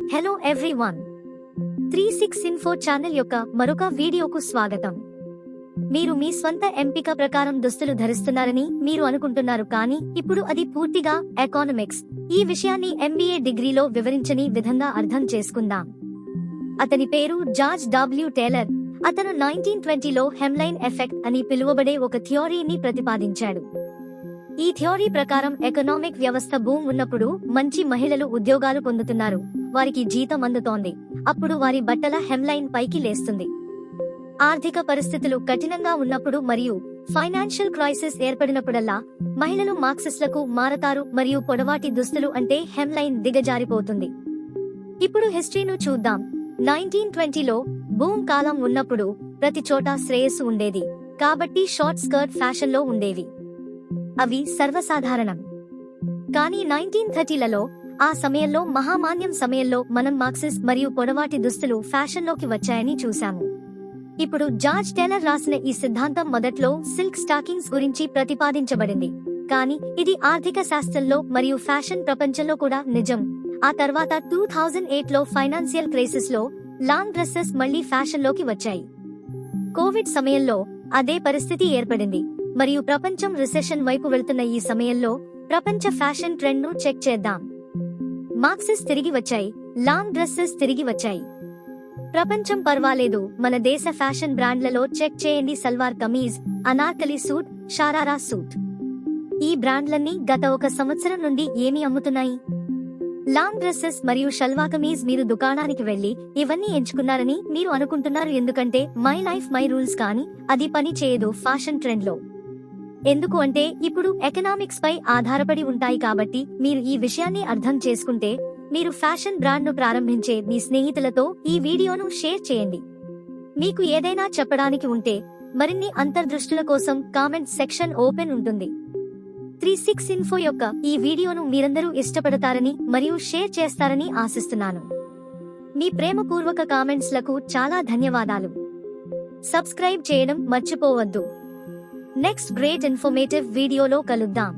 Hello everyone, 36 info channel యొక్క మరొక వీడియోకు స్వాగతం. మీరు మీ స్వంత ఎంపిక ప్రకారం దుస్తులు ధరిస్తున్నారని మీరు అనుకుంటున్నారు, కానీ ఇప్పుడు అది పూర్తిగా ఎకానమిక్స్. ఈ విషయాన్ని MBA డిగ్రీలో వివరించని విధంగా అర్థం చేసుకుందాం. అతని పేరు జార్జ్ W. టేలర్. అతను 1920లో హెమ్లైన్ ఎఫెక్ట్ అని పిలువబడే ఒక థియరీని ప్రతిపాదించాడు. ఈ థియరీ ప్రకారం ఎకనామిక్ వ్యవస్థ బూమ్ ఉన్నప్పుడు మంచి మహిళలు ఉద్యోగాలు పొందుతున్నారు, వారికి జీతం అందుతోంది, అప్పుడు వారి బట్టల హెమ్లైన్ పైకి లేస్తుంది. ఆర్థిక పరిస్థితులు కఠినంగా ఉన్నప్పుడు మరియు ఫైనాన్షియల్ క్రైసిస్ ఏర్పడినప్పుడల్లా మహిళలు మార్క్సిస్టులకు మారతారు మరియు పొడవాటి దుస్తులు అంటే హెమ్లైన్ దిగజారిపోతుంది. ఇప్పుడు హిస్టరీను చూద్దాం. 1920లో బూమ్ కాలం ఉన్నప్పుడు ప్రతి చోట శ్రేయస్సు ఉండేది, కాబట్టి షార్ట్ స్కర్ట్ ఫ్యాషన్లో ఉండేవి. అవి సర్వసాధారణం. కానీ 1930లలో ఆ సమయంలో మహామాన్యం సమయంలో మనం మార్క్సిస్ట్ మరియు పొడవాటి దుస్తులు ఫ్యాషన్లోకి వచ్చాయని చూశాము. ఇప్పుడు జార్జ్ టేలర్ రాసిన ఈ సిద్ధాంతం మొదట్లో సిల్క్ స్టాకింగ్స్ గురించి ప్రతిపాదించబడింది, కానీ ఇది ఆర్థిక శాస్త్రంలో మరియు ఫ్యాషన్ ప్రపంచంలో కూడా నిజం. ఆ తర్వాత 2008లో ఫైనాన్షియల్ క్రైసిస్ లో లాంగ్ డ్రెస్సెస్ మళ్లీ ఫ్యాషన్లోకి వచ్చాయి. కోవిడ్ సమయంలో అదే పరిస్థితి ఏర్పడింది మరియు ప్రపంచం రిసెషన్ వైపు వెళ్తున్న ఈ సమయంలో ప్రపంచ ఫ్యాషన్ ట్రెండ్ ను చెక్ చేద్దాం. మార్క్సిస్ తిరిగి వచ్చాయి, లాంగ్ డ్రెస్సెస్ తిరిగి వచ్చాయి. ప్రపంచం పర్వాలేదు, మన దేశ ఫ్యాషన్ బ్రాండ్లలో చెక్ చేయండి. Salwar kameez, anarkali suit, sharara suit. ఈ బ్రాండ్లన్నీ గత ఒక సంవత్సరం నుండి ఏమి అమ్ముతున్నాయి? లాంగ్ డ్రెస్సెస్ మరియు షల్వా కమీజ్. మీరు దుకాణానికి వెళ్లి ఇవన్నీ ఎంచుకున్నారని మీరు అనుకుంటున్నారు, ఎందుకంటే మై లైఫ్ మై రూల్స్, కానీ అది పని చేయదు ఫ్యాషన్ ట్రెండ్ లో. ఎందుకు అంటే ఇప్పుడు ఎకనామిక్స్ పై ఆధారపడి ఉంటాయి. కాబట్టి మీరు ఈ విషయాన్ని అర్థం చేసుకుంటే మీరు ఫ్యాషన్ బ్రాండ్ ను ప్రారంభించే మీ స్నేహితులతో ఈ వీడియోను షేర్ చేయండి. మీకు ఏదైనా చెప్పడానికి ఉంటే మరిన్ని అంతర్దృష్టుల కోసం కామెంట్ సెక్షన్ ఓపెన్ ఉంటుంది. 36 ఇన్ఫో యొక్క ఈ వీడియోను మీరందరూ ఇష్టపడతారని మరియు షేర్ చేస్తారని ఆశిస్తున్నాను. మీ ప్రేమపూర్వక కామెంట్స్ లకు చాలా ధన్యవాదాలు. సబ్స్క్రైబ్ చేయడం మర్చిపోవద్దు. నెక్స్ట్ గ్రేట్ ఇన్ఫర్మేటివ్ వీడియోలో కలుద్దాం.